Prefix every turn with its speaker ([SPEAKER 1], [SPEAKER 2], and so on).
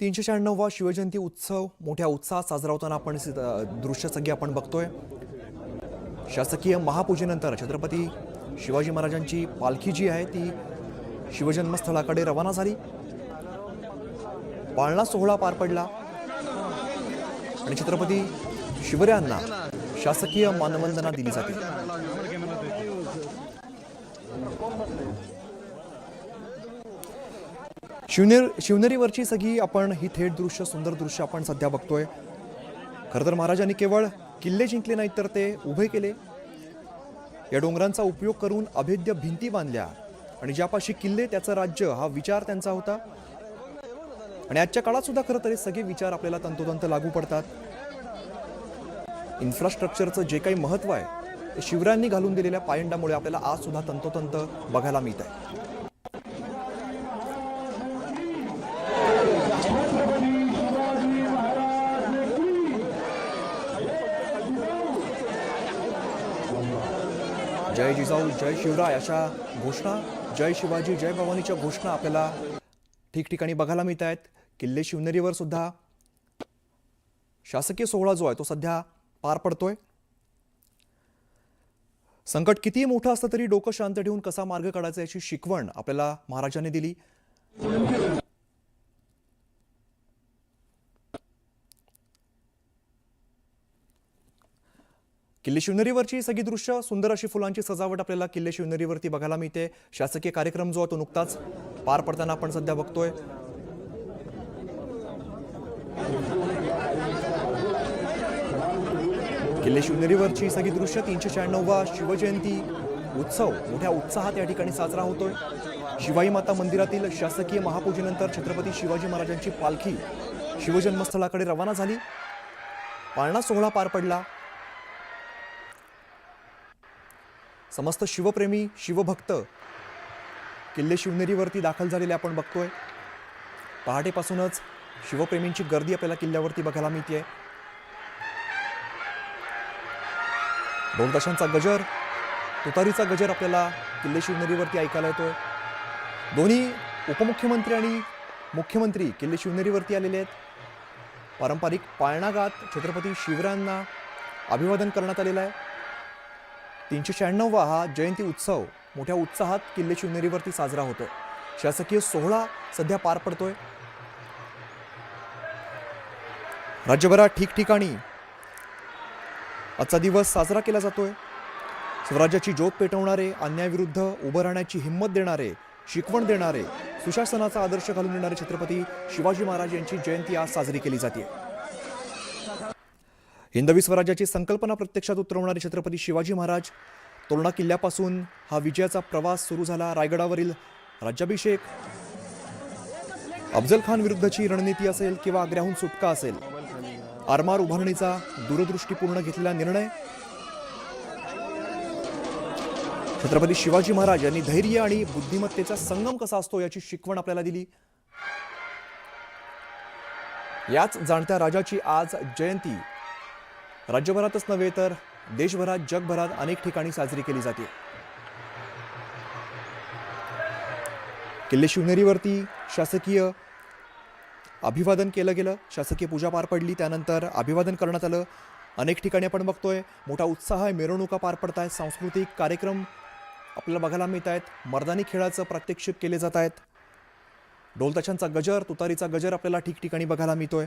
[SPEAKER 1] 396वा शिवजयंती उत्सव मोठ्या उत्साहात साजरा होताना आपण दृश्य सगळे आपण बघतोय। शासकीय महापूजेनंतर छत्रपती शिवाजी महाराजांची पालखी जी आहे ती शिवजन्मस्थळाकडे रवाना झाली। पाळणा सोहळा पार पडला आणि छत्रपती शिवरायांना शासकीय मानवंदना दिली जाते। शिवनेरीवरची सगळी आपण ही थेट दृश्य सुंदर दृश्य आपण सध्या बघतोय। खरं तर महाराजांनी केवळ किल्ले जिंकले नाहीत तर ते उभे केले। या डोंगरांचा उपयोग करून अभेद्य भिंती बांधल्या आणि ज्यापाशी किल्ले त्याचं राज्य हा विचार त्यांचा होता। आणि आजच्या काळात सुद्धा खरं तर सगळे विचार आपल्याला तंतोतंत लागू पडतात। इन्फ्रास्ट्रक्चरचं जे काही महत्त्व आहे ते शिवरायांनी घालून दिलेल्या पायंडामुळे आपल्याला आज सुद्धा तंतोतंत बघायला मिळत आहे। जय जिजाऊ जय शिवराय अशा घोषणा, जय शिवाजी जय भवानीच्या घोषणा आपल्याला ठिकठिकाणी बघायला मिळत आहेत। किल्ले शिवनेरीवर सुद्धा शासकीय सोहळा जो आहे तो सध्या पार पडतोय। संकट किती मोठं असतं तरी डोकं शांत ठेवून कसा मार्ग काढायचा याची शिकवण आपल्याला महाराजांनी दिली। किल्ले शिवनेरीवरची सगळी दृश्य सुंदर अशी फुलांची सजावट आपल्याला किल्ले शिवनेरीवरती बघायला मिळते। शासकीय कार्यक्रम जो आहे तो नुकताच पार पडताना आपण सध्या बघतोय। किल्ले शिवनेरीवरची सगळी दृश्य 396वा शिवजयंती उत्सव मोठ्या उत्साहात या ठिकाणी साजरा होतोय. शिवाई माता मंदिरातील शासकीय महापूजेनंतर छत्रपती शिवाजी महाराजांची पालखी शिवजन्मस्थळाकडे रवाना झाली. पाळणा सोहळा पार पडला. समस्त शिवप्रेमी शिवभक्त किल्ले शिवनेरीवरती दाखल झालेले आपण बघतोय. पहाटेपासूनच शिवप्रेमींची गर्दी आपल्याला किल्ल्यावरती बघायला मिळते. ढोल ताशांचा गजर, तुतारीचा गजर आपल्याला किल्ले शिवनेरीवरती ऐकायला येतोय. दोन्ही उपमुख्यमंत्री आणि मुख्यमंत्री किल्ले शिवनेरीवरती आलेले आहेत. पारंपरिक पाळणा गात छत्रपती शिवरायांना अभिवादन करण्यात आलेलं आहे. 396वा हा जयंती उत्सव मोठ्या उत्साहात किल्ले शिवनेरीवरती साजरा होतोय. शासकीय सोहळा सध्या पार पडतोय. राज्यभरात ठिकठिकाणी आजचा दिवस साजरा केला जातोय. स्वराज्याची ज्योत पेटवणारे, अन्यायाविरुद्ध उभं राहण्याची हिंमत देणारे, शिकवण देणारे, सुशासनाचा आदर्श घालून देणारे छत्रपती शिवाजी महाराज यांची जयंती आज साजरी केली जाते. हिंदवी स्वराज्याची संकल्पना प्रत्यक्षात उतरवणारे छत्रपती शिवाजी महाराज. तोरणा किल्ल्यापासून हा विजयाचा प्रवास सुरू झाला. रायगडावरील राज्याभिषेक, अफजल खान विरुद्धची रणनीती असेल किंवा आग्र्याहून सुटका असेल, आरमार उभारणीचा दूरदृष्टीपूर्ण घेतलेला निर्णय. छत्रपती शिवाजी महाराज यांनी धैर्य आणि बुद्धिमत्तेचा संगम कसा असतो याची शिकवण आपल्याला दिली. याच जाणत्या राजाची आज जयंती राज्यभरातच नव्हे तर देशभरात, जगभरात अनेक ठिकाणी साजरी केली जाते. किल्ले शिवनेरीवरती शासकीय अभिवादन केलं गेलं. शासकीय पूजा पार पडली, त्यानंतर अभिवादन करण्यात आलं. अनेक ठिकाणी आपण बघतोय मोठा उत्साह आहे. मिरवणुका पार पडत आहेत. सांस्कृतिक कार्यक्रम आपल्याला बघायला मिळत आहेत. मर्दानी खेळाचं प्रात्यक्षिक केले जात आहेत. ढोल ताशांचा गजर, तुतारीचा गजर आपल्याला ठिकठिकाणी बघायला मिळतोय.